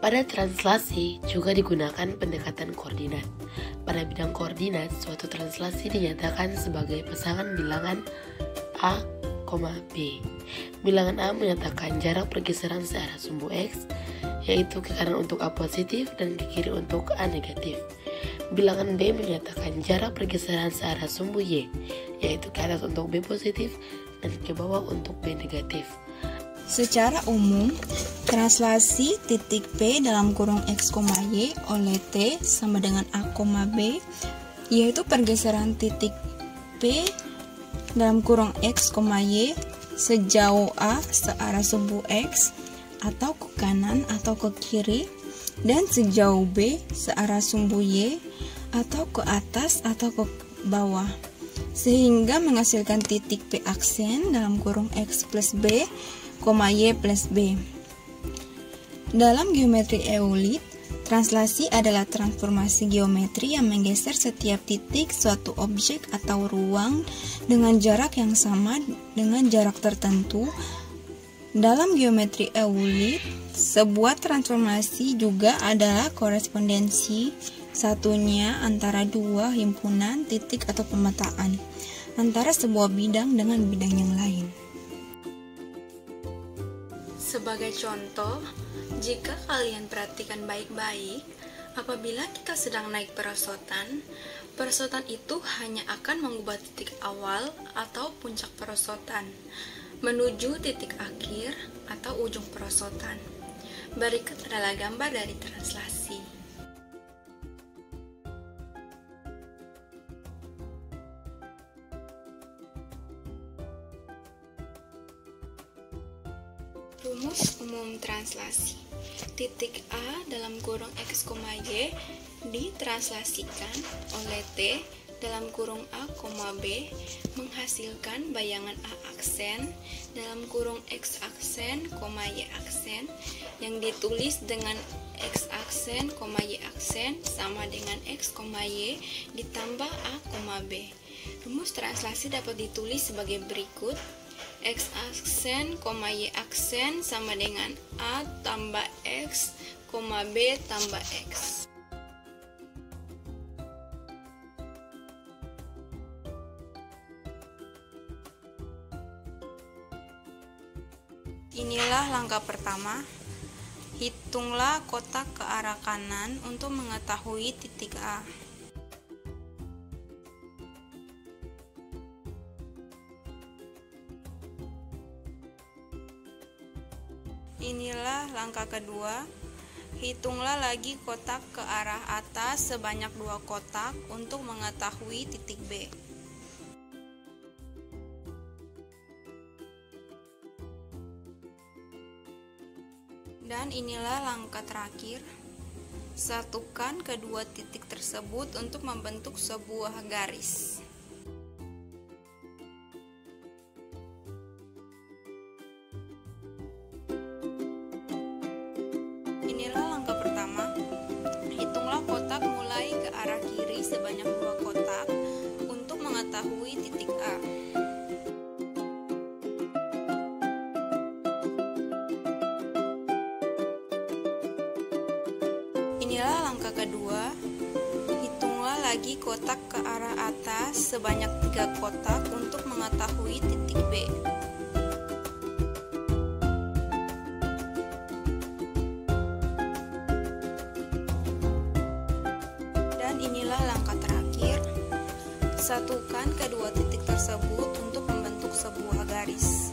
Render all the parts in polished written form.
Pada translasi juga digunakan pendekatan koordinat. Pada bidang koordinat, suatu translasi dinyatakan sebagai pasangan bilangan A, B. Bilangan A menyatakan jarak pergeseran searah sumbu X, yaitu ke kanan untuk A positif dan ke kiri untuk A negatif. Bilangan B menyatakan jarak pergeseran searah sumbu Y, yaitu ke atas untuk B positif dan ke bawah untuk B negatif. Secara umum, translasi titik P dalam kurung X, Y oleh T sama dengan A, B, yaitu pergeseran titik P dalam kurung X, Y sejauh A searah sumbu X atau ke kanan atau ke kiri, dan sejauh B searah sumbu Y atau ke atas atau ke bawah, sehingga menghasilkan titik P aksen dalam kurung X plus B, Y plus B. Dalam geometri Euclid, translasi adalah transformasi geometri yang menggeser setiap titik suatu objek atau ruang dengan jarak yang sama dengan jarak tertentu. Dalam geometri Euclid, sebuah transformasi juga adalah korespondensi satunya antara dua himpunan titik atau pemetaan antara sebuah bidang dengan bidang yang lain. Sebagai contoh, jika kalian perhatikan baik-baik, apabila kita sedang naik perosotan, perosotan itu hanya akan mengubah titik awal atau puncak perosotan menuju titik akhir atau ujung perosotan. Berikut adalah gambar dari translasi. Rumus umum translasi. Titik A dalam kurung X, Y ditranslasikan oleh T dalam kurung A, B menghasilkan bayangan A aksen dalam kurung X aksen, Y aksen yang ditulis dengan X aksen, Y aksen sama dengan X, Y ditambah A, B. Rumus translasi dapat ditulis sebagai berikut. X aksen, Y aksen sama dengan A tambah X, B tambah X. Inilah langkah pertama. Hitunglah kotak ke arah kanan untuk mengetahui titik A. Inilah langkah kedua. Hitunglah lagi kotak ke arah atas sebanyak 2 kotak untuk mengetahui titik B. Dan inilah langkah terakhir. Satukan kedua titik tersebut untuk membentuk sebuah garis. Inilah langkah pertama. Hitunglah kotak mulai ke arah kiri sebanyak 2 kotak untuk mengetahui titik A. Inilah langkah kedua. Hitunglah lagi kotak ke arah atas sebanyak 3 kotak untuk mengetahui titik B. Inilah langkah terakhir. Satukan kedua titik tersebut untuk membentuk sebuah garis.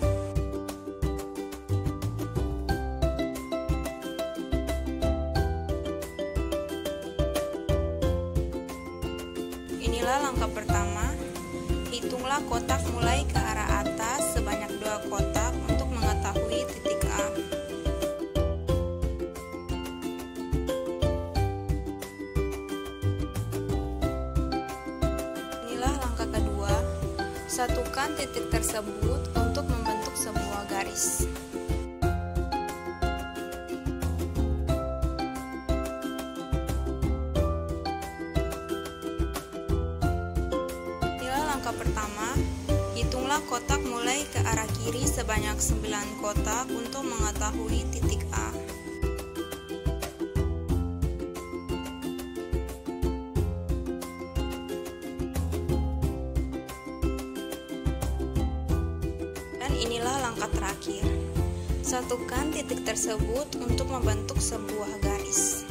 Inilah langkah pertama. Hitunglah kotak mulai ke arah atas sebanyak 2 kotak untuk mengetahui titik A. Satukan titik tersebut untuk membentuk sebuah garis. Inilah langkah pertama. Hitunglah kotak mulai ke arah kiri sebanyak 9 kotak untuk mengetahui titik A. inilah langkah terakhir. Satukan titik tersebut untuk membentuk sebuah garis.